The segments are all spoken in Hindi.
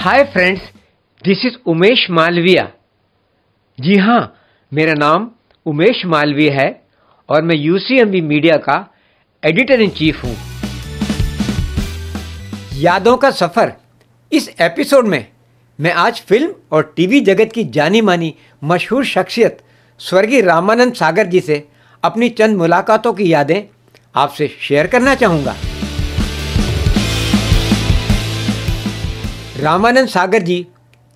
Hi friends, this is Umesh Malviya. जी हाँ, मेरा नाम उमेश मालवीय है और मैं यूसीएमबी मीडिया का एडिटर इन चीफ हूँ। यादों का सफ़र इस एपिसोड में मैं आज फिल्म और टीवी जगत की जानी मानी मशहूर शख्सियत स्वर्गीय रामानंद सागर जी से अपनी चंद मुलाकातों की यादें आपसे शेयर करना चाहूँगा। रामानंद सागर जी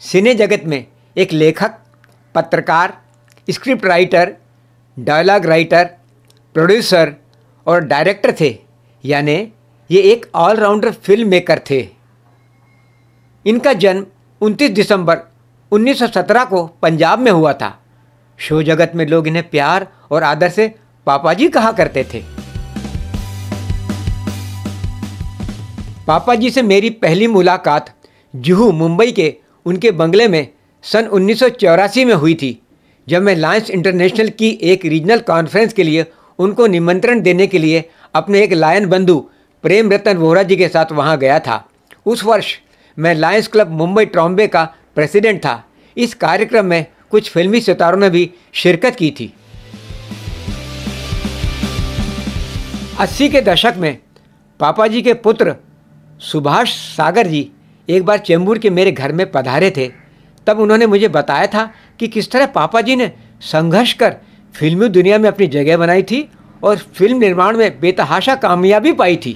सिने जगत में एक लेखक, पत्रकार, script writer, dialogue writer, producer और डायरेक्टर थे, यानी ये एक ऑलराउंडर फिल्म मेकर थे। इनका जन्म 29 दिसंबर 1917 को पंजाब में हुआ था। शो जगत में लोग इन्हें प्यार और आदर से पापा जी कहा करते थे। पापा जी से मेरी पहली मुलाकात जुहू, मुंबई के उनके बंगले में सन 1984 में हुई थी, जब मैं लायंस इंटरनेशनल की एक रीजनल कॉन्फ्रेंस के लिए उनको निमंत्रण देने के लिए अपने एक लायन बंधु प्रेम रतन वोहरा जी के साथ वहां गया था। उस वर्ष मैं लायंस क्लब मुंबई ट्रॉम्बे का प्रेसिडेंट था। इस कार्यक्रम में कुछ फिल्मी सितारों ने भी शिरकत की थी। 80 के दशक में पापा जी के पुत्र सुभाष सागर जी एक बार चेंबूर के मेरे घर में पधारे थे। तब उन्होंने मुझे बताया था कि किस तरह पापा जी ने संघर्ष कर फिल्मी दुनिया में अपनी जगह बनाई थी और फिल्म निर्माण में बेतहाशा कामयाबी पाई थी।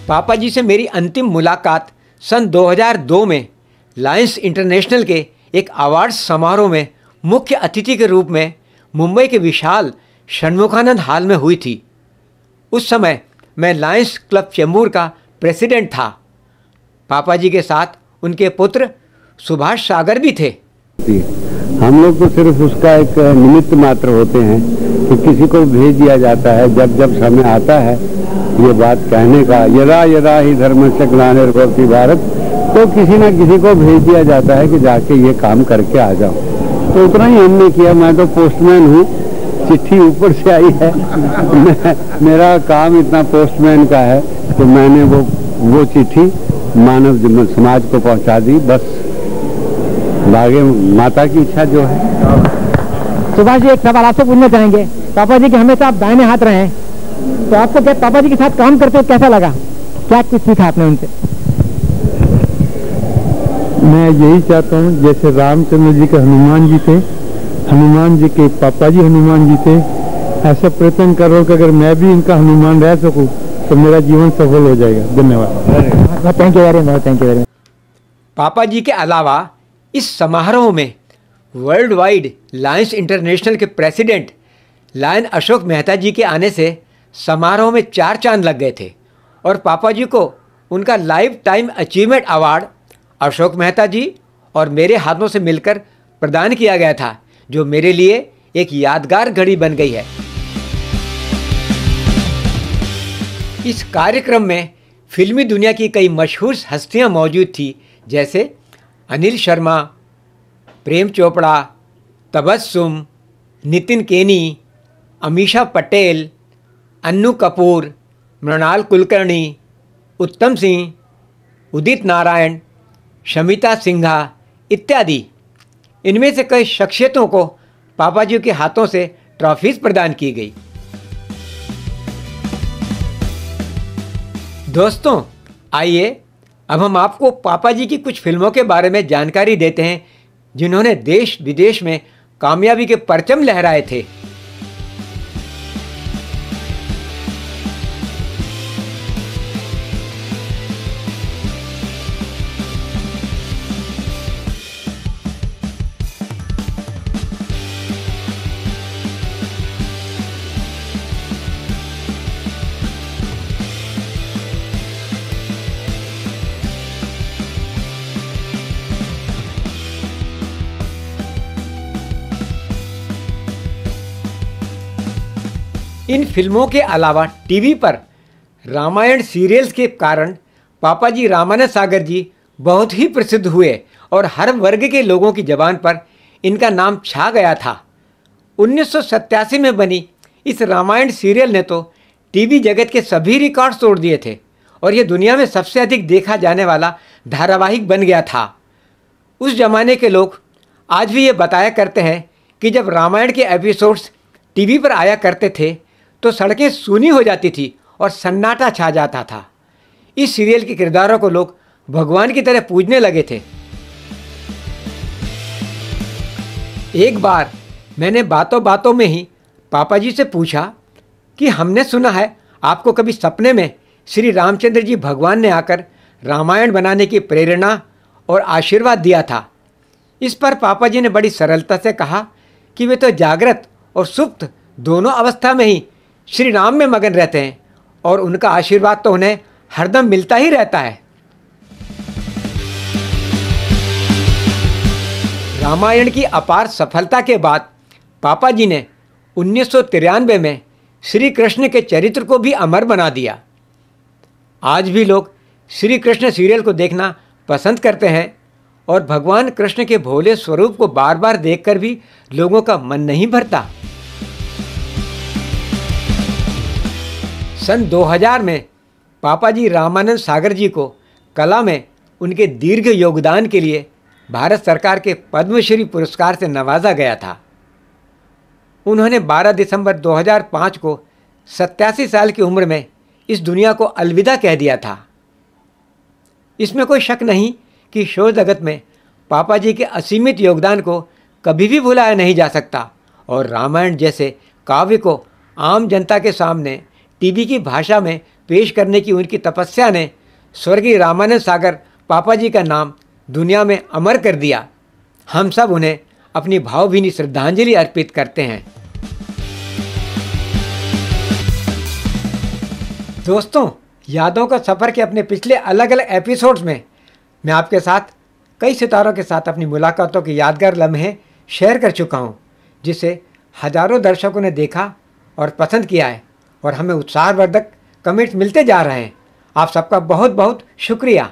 पापा जी से मेरी अंतिम मुलाकात सन 2002 में लायंस इंटरनेशनल के एक अवार्ड समारोह में मुख्य अतिथि के रूप में मुंबई के विशाल षणमुखानंद हॉल में हुई थी। उस समय मैं लायंस क्लब चेंबूर का प्रेसिडेंट था। पापा जी के साथ उनके पुत्र सुभाष सागर भी थे। हम लोग तो सिर्फ उसका एक निमित्त मात्र होते हैं कि किसी को भेज दिया जाता है जब जब समय आता है ये बात कहने का, यदा यदा ही धर्मस्य ग्लानिर्भवति भारत, तो किसी न किसी को भेज दिया जाता है कि जाके ये काम करके आ जाओ। तो उतना ही हमने किया। मैं तो पोस्टमैन हूँ, चिट्ठी ऊपर से आई है। मेरा काम इतना पोस्टमैन का है कि मैंने वो चिट्ठी मानव समाज को पहुंचा दी। बस आगे माता की इच्छा जो है। सुभाष जी, एक सवाल आपसे पूछना चाहेंगे। पापा जी के हमेशा आप दाहिने हाथ रहे हैं, तो आपको क्या पापा जी के साथ काम करते हुए कैसा लगा? क्या कुछ सीखा आपने उनसे? मैं यही चाहता हूँ जैसे रामचंद्र जी के हनुमान जी थे, हनुमान जी के पापा जी हनुमान जी थे, ऐसा प्रयत्न करो कि अगर मैं भी इनका हनुमान रह सकूं तो मेरा जीवन सफल हो जाएगा। धन्यवाद। Thank you very much. Thank you very much. पापा जी के अलावा इस समारोह में वर्ल्ड वाइड लायंस इंटरनेशनल के प्रेसिडेंट लायन अशोक मेहता जी के आने से समारोह में 4 चांद लग गए थे और पापा जी को उनका life time achievement award Ashok Mehta ji और मेरे हाथों से मिलकर प्रदान किया गया था, जो मेरे लिए एक यादगार घड़ी बन गई है। इस कार्यक्रम में फिल्मी दुनिया की कई मशहूर हस्तियां मौजूद थी, जैसे अनिल शर्मा, प्रेम चोपड़ा, तबस्सुम, नितिन केनी, अमीषा पटेल, अन्नू कपूर, मृणाल कुलकर्णी, उत्तम सिंह, उदित नारायण, शमिता सिन्हा इत्यादि। इनमें से कई शख्सियतों को पापा जी के हाथों से ट्रॉफीज प्रदान की गई। दोस्तों, आइए अब हम आपको पापा जी की कुछ फिल्मों के बारे में जानकारी देते हैं, जिन्होंने देश विदेश में कामयाबी के परचम लहराए थे। इन फिल्मों के अलावा टीवी पर रामायण सीरियल्स के कारण पापा जी रामानंद सागर जी बहुत ही प्रसिद्ध हुए और हर वर्ग के लोगों की ज़बान पर इनका नाम छा गया था। 1987 में बनी इस रामायण सीरियल ने तो टीवी जगत के सभी रिकॉर्ड तोड़ दिए थे और यह दुनिया में सबसे अधिक देखा जाने वाला धारावाहिक बन गया था। उस जमाने के लोग आज भी ये बताया करते हैं कि जब रामायण के एपिसोड्स टीवी पर आया करते थे तो सड़कें सूनी हो जाती थी और सन्नाटा छा जाता था। इस सीरियल के किरदारों को लोग भगवान की तरह पूजने लगे थे। एक बार मैंने बातों बातों में ही पापा जी से पूछा कि हमने सुना है आपको कभी सपने में श्री रामचंद्र जी भगवान ने आकर रामायण बनाने की प्रेरणा और आशीर्वाद दिया था। इस पर पापा जी ने बड़ी सरलता से कहा कि वे तो जागृत और सुप्त दोनों अवस्था में ही श्री राम में मगन रहते हैं और उनका आशीर्वाद तो उन्हें हरदम मिलता ही रहता है। रामायण की अपार सफलता के बाद पापा जी ने 1993 में श्री कृष्ण के चरित्र को भी अमर बना दिया। आज भी लोग श्री कृष्ण सीरियल को देखना पसंद करते हैं और भगवान कृष्ण के भोले स्वरूप को बार बार देखकर भी लोगों का मन नहीं भरता। सन 2000 में पापा जी रामानंद सागर जी को कला में उनके दीर्घ योगदान के लिए भारत सरकार के पद्मश्री पुरस्कार से नवाजा गया था। उन्होंने 12 दिसंबर 2005 को 87 साल की उम्र में इस दुनिया को अलविदा कह दिया था। इसमें कोई शक नहीं कि शो जगत में पापा जी के असीमित योगदान को कभी भी भुलाया नहीं जा सकता और रामायण जैसे काव्य को आम जनता के सामने टीवी की भाषा में पेश करने की उनकी तपस्या ने स्वर्गीय रामानंद सागर पापा जी का नाम दुनिया में अमर कर दिया। हम सब उन्हें अपनी भावभीनी श्रद्धांजलि अर्पित करते हैं। दोस्तों, यादों का सफ़र के अपने पिछले अलग अलग एपिसोड्स में मैं आपके साथ कई सितारों के साथ अपनी मुलाकातों के यादगार लम्हे शेयर कर चुका हूं, जिसे हजारों दर्शकों ने देखा और पसंद किया है और हमें उत्साहवर्धक कमेंट्स मिलते जा रहे हैं। आप सबका बहुत बहुत शुक्रिया।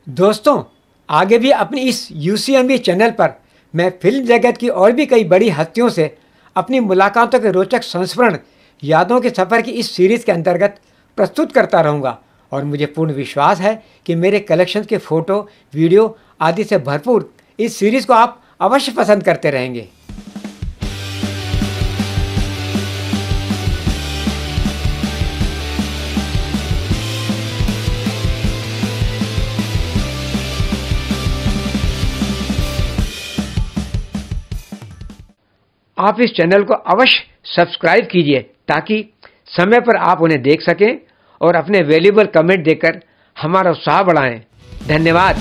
दोस्तों, आगे भी अपनी इस UCMB चैनल पर मैं फिल्म जगत की और भी कई बड़ी हस्तियों से अपनी मुलाकातों के रोचक संस्मरण यादों के सफ़र की इस सीरीज़ के अंतर्गत प्रस्तुत करता रहूँगा और मुझे पूर्ण विश्वास है कि मेरे कलेक्शन के फ़ोटो, वीडियो आदि से भरपूर इस सीरीज़ को आप अवश्य पसंद करते रहेंगे। आप इस चैनल को अवश्य सब्सक्राइब कीजिए ताकि समय पर आप उन्हें देख सकें और अपने वैल्यूएबल कमेंट देकर हमारा उत्साह बढ़ाएं। धन्यवाद।